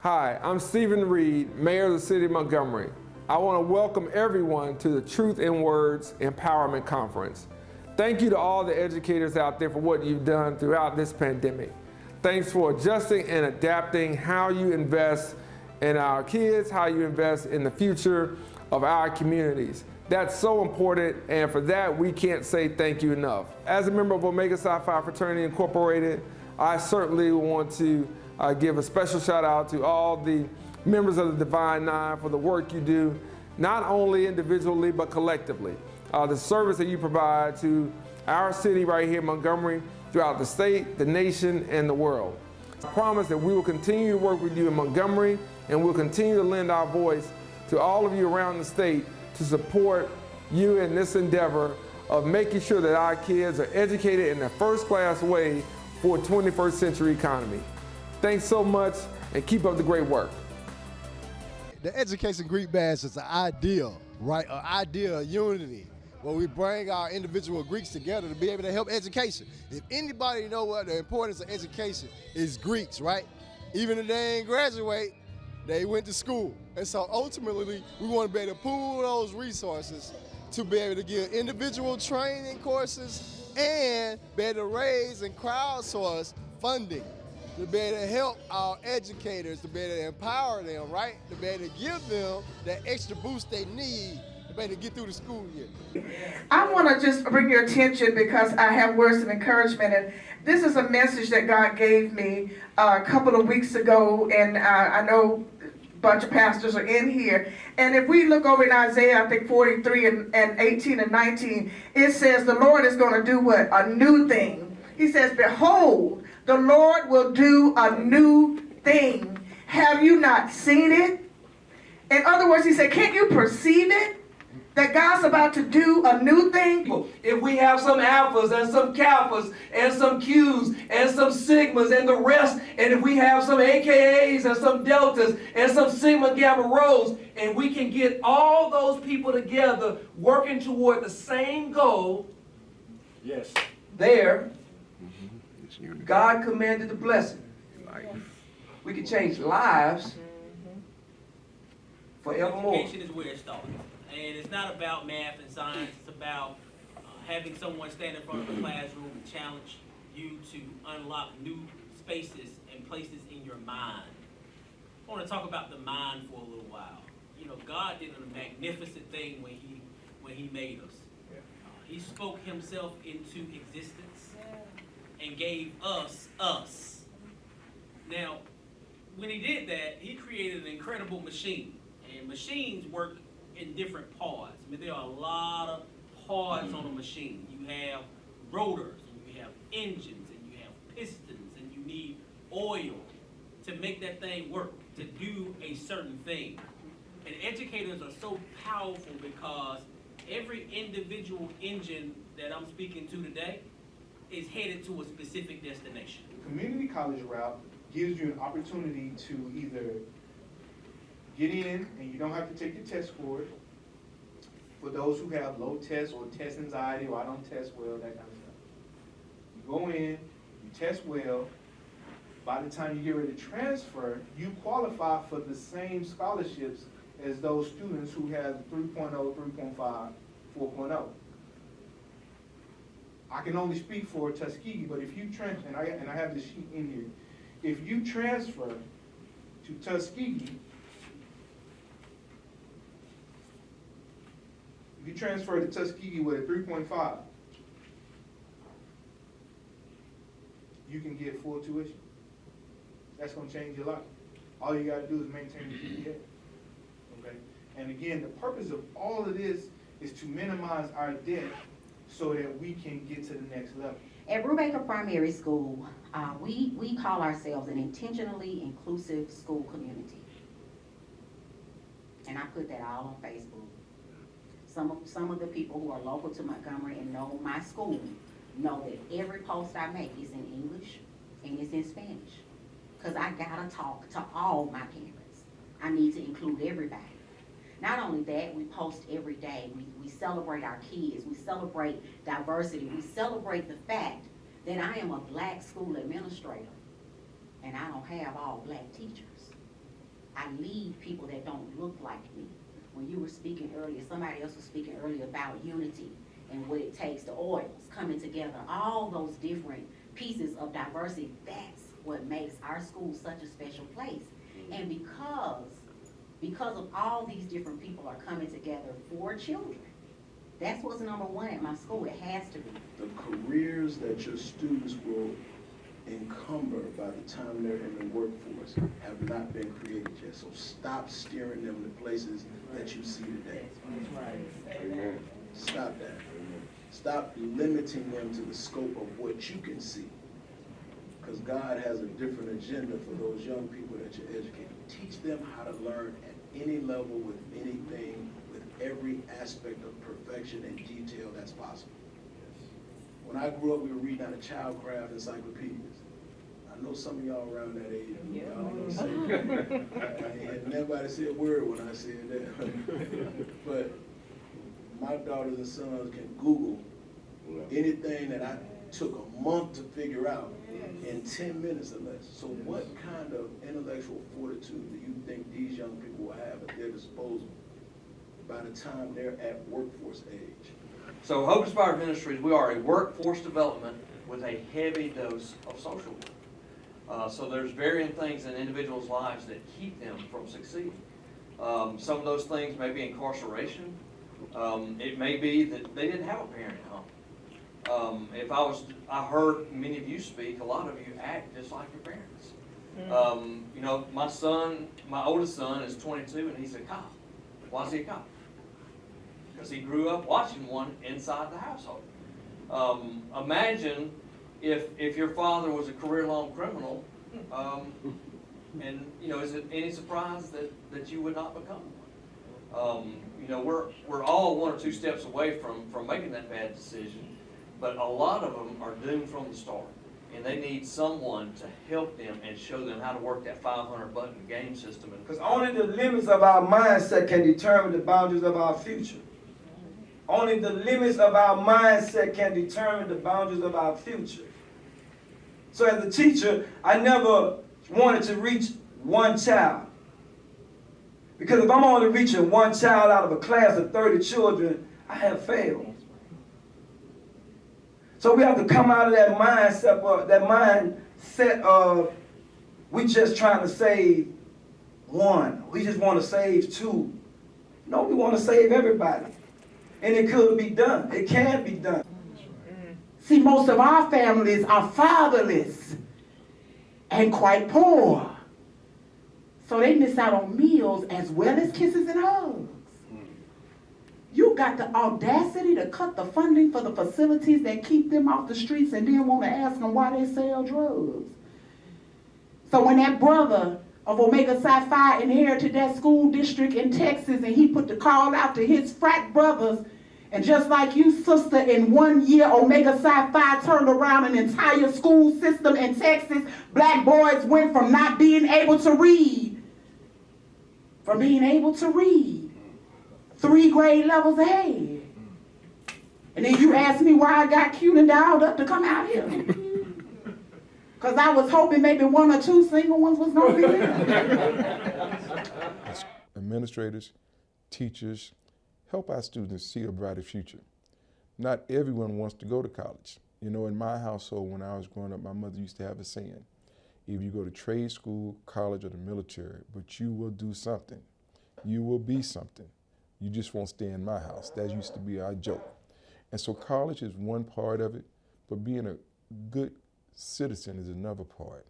Hi, I'm Stephen Reed, Mayor of the City of Montgomery. I want to welcome everyone to the Truth in Words Empowerment Conference. Thank you to all the educators out there for what you've done throughout this pandemic. Thanks for adjusting and adapting how you invest in our kids, how you invest in the future of our communities. That's so important, and for that, we can't say thank you enough. As a member of Omega Psi Phi Fraternity Incorporated, I certainly want to give a special shout out to all the members of the Divine Nine for the work you do, not only individually, but collectively. The service that you provide to our city right here in Montgomery, throughout the state, the nation, and the world. I promise that we will continue to work with you in Montgomery, and we'll continue to lend our voice to all of you around the state to support you in this endeavor of making sure that our kids are educated in a first-class way for a 21st century economy. Thanks so much, and keep up the great work. The Education Greek Bash is an ideal, right? An ideal unity where we bring our individual Greeks together to be able to help education. If anybody know what the importance of education is, Greeks, right? Even if they ain't graduate, they went to school. And so ultimately, we want to be able to pool those resources to be able to give individual training courses and be able to raise and crowdsource funding to be able to help our educators, to be able to empower them, right? To be able to give them that extra boost they need to be able to get through the school year. I want to just bring your attention because I have words of encouragement, and this is a message that God gave me a couple of weeks ago, and I know a bunch of pastors are in here. And if we look over in Isaiah, I think 43 and 18 and 19, it says the Lord is going to do what? A new thing. He says, behold, the Lord will do a new thing. Have you not seen it? In other words, he said, can't you perceive it? That God's about to do a new thing? If we have some alphas and some kappas and some Qs and some sigmas and the rest, and if we have some AKAs and some deltas and some sigma gamma rhos, and we can get all those people together working toward the same goal, yes, there, God commanded the blessing. We can change lives forevermore. Education is where it starts. And it's not about math and science. It's about having someone stand in front of the classroom and challenge you to unlock new spaces and places in your mind. I want to talk about the mind for a little while. You know, God did a magnificent thing when he made us. He spoke himself into existence and gave us us. Now, when he did that, he created an incredible machine. And machines work in different parts. I mean, there are a lot of parts on a machine. You have rotors, and you have engines, and you have pistons, and you need oil to make that thing work, to do a certain thing. And educators are so powerful because every individual engine that I'm speaking to today is headed to a specific destination. the community college route gives you an opportunity to either get in and you don't have to take the test for it. For those who have low test or test anxiety or I don't test well, that kind of stuff. You go in, you test well. By the time you get ready to transfer, you qualify for the same scholarships as those students who have 3.0, 3.5, 4.0. I can only speak for Tuskegee, but if you transfer, and I have the sheet in here, if you transfer to Tuskegee, if you transfer to Tuskegee with a 3.5, you can get full tuition. That's going to change your life. All you got to do is maintain your GPA. Okay? And again, the purpose of all of this is to minimize our debt so that we can get to the next level. At Brewtaker Primary School, we call ourselves an intentionally inclusive school community. And I put that all on Facebook. Some of the people who are local to Montgomery and know my school know that every post I make is in English and it's in Spanish. Because I gotta talk to all my parents. I need to include everybody. Not only that, we post every day. We celebrate our kids. We celebrate diversity. We celebrate the fact that I am a black school administrator and I don't have all black teachers. lead people that don't look like me. When you were speaking earlier, somebody else was speaking earlier about unity and what it takes, the oils coming together, all those different pieces of diversity. That's what makes our school such a special place. And because of all these different people are coming together for children, that's what's number one at my school. It has to be. The careers that your students will encumber by the time they're in the workforce have not been created yet. So stop steering them to places that you see today. Amen. Stop that. Stop limiting them to the scope of what you can see. Because God has a different agenda for those young people that you're educating. Teach them how to learn at any level with anything, with every aspect of perfection and detail that's possible. When I grew up, we were reading out of childcraft encyclopedias. I know some of y'all around that age. Y'all ain't gonna say that. I ain't had nobody say a word when I said that. But my daughters and sons can Google anything that I took a month to figure out in 10 minutes or less. So what kind of intellectual fortitude do you think these young people will have at their disposal by the time they're at workforce age? So Hope Inspired Ministries, we are a workforce development with a heavy dose of social work. So there's varying things in individuals' lives that keep them from succeeding. Some of those things may be incarceration. It may be that they didn't have a parent at home. I heard many of you speak, a lot of you act just like your parents. You know, my oldest son is 22 and he's a cop. Why is he a cop? Because he grew up watching one inside the household. Imagine if your father was a career-long criminal, and you know, is it any surprise that you would not become one? You know, we're all one or two steps away from making that bad decision, but a lot of them are doomed from the start, and they need someone to help them and show them how to work that 500-button game system. Because only the limits of our mindset can determine the boundaries of our future. Only the limits of our mindset can determine the boundaries of our future. So as a teacher, I never wanted to reach one child. Because if I'm only reaching one child out of a class of 30 children, I have failed. So we have to come out of that mindset of we just trying to save one. We just want to save two. No, we want to save everybody. And it could be done. It can be done. See, most of our families are fatherless and quite poor. So they miss out on meals as well as kisses and hugs. You got the audacity to cut the funding for the facilities that keep them off the streets and then want to ask them why they sell drugs. So when that brother of Omega Psi Phi inherited that school district in Texas and he put the call out to his frat brothers, and just like you, sister, in 1 year, Omega Psi Phi turned around an entire school system in Texas. Black boys went from not being able to read, from being able to read, 3 grade levels ahead. And then you ask me why I got cute and dialed up to come out here. Because I was hoping maybe 1 or 2 single ones was going to be there. Administrators, teachers, help our students see a brighter future. Not everyone wants to go to college. You know, in my household, when I was growing up, my mother used to have a saying, if you go to trade school, college, or the military, but you will do something. You will be something. You just won't stay in my house. That used to be our joke. And so college is one part of it, but being a good citizen is another part.